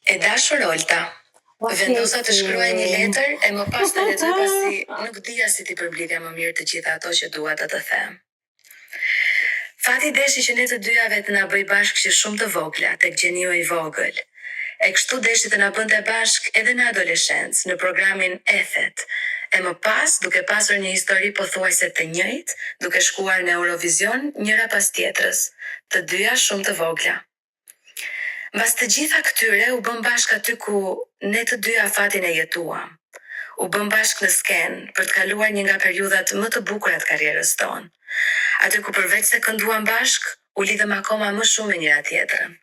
E dashur Olta, vendosa të shkruaj një letër e më pas të lexoj pasi nuk dija si t'i përblidhja më mirë të gjitha ato që dua të them. Fati deshi që ne të dyjave të na bëj bashkë që shumë të vogla, tek gjeniu i vogël. E kështu deshi të na bënte bashkë edhe në adoleshencë, në programin Ethet. E më pas, duke pasur një histori pothuajse të njëjtë, duke shkuar në Eurovision njëra pas tjetrës, të dyja shumë të vogla. Mbas të gjitha këtyre u bëm bashkë aty ku ne të dyja fatin e jetuam. U bëm bashkë në skenë për të kaluar një nga periudhat më të bukura të karrierës tonë. Aty ku përveç se kënduam bashkë, u lidhëm akoma më shumë me njëra tjetrën.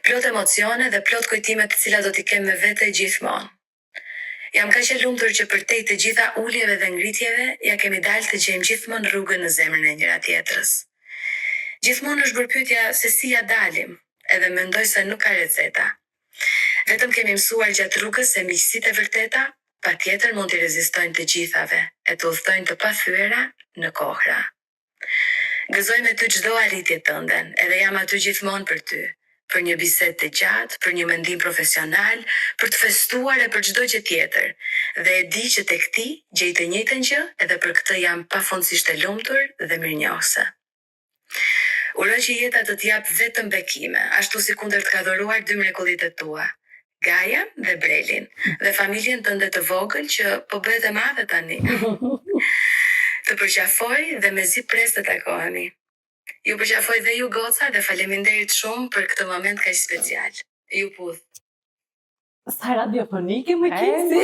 Plot emocione dhe plot kujtime të cilat do t'i kem me vete gjithmonë. Jam kaq e lumtur që përtej të gjitha uljeve dhe ngritjeve, ja kemi dalë të gjejmë gjithmonë rrugën në zemrën e njëra tjetrës. Gjithmonë është bërë pyetja se si ja dalim, edhe mendoj se nuk ka receta. Vetëm kemi mësuar gjatë rrugës se miqësitë e vërteta patjetër mund t'i rezistojnë të gjithave, e të udhtojnë të pathyera në kohra. Gëzoj me ty çdo arritje tënden, edhe jam aty gjithmonë për ty. Për një bisedë të gjatë, për një mendim profesional, për të festuar e për çdo gjë tjetër. Dhe e di që tek ti gjej të njëjtën gjë, edhe për këtë jam pafundësisht e lumtur dhe mirënjohëse. Uroj që jeta të t'jap vetëm bekime, ashtu si kundër të ka dhuruar dy mrekullit e tua, Gaja dhe Brelin, dhe familjen tënde të vogël që po bëhet e madhe tani. Të përqafoj dhe mezi pres të takohemi. Ju përqafoj dhe ju goca dhe faleminderit shumë për këtë moment kaq special. Ju puth. Sa radiofonike më kisi.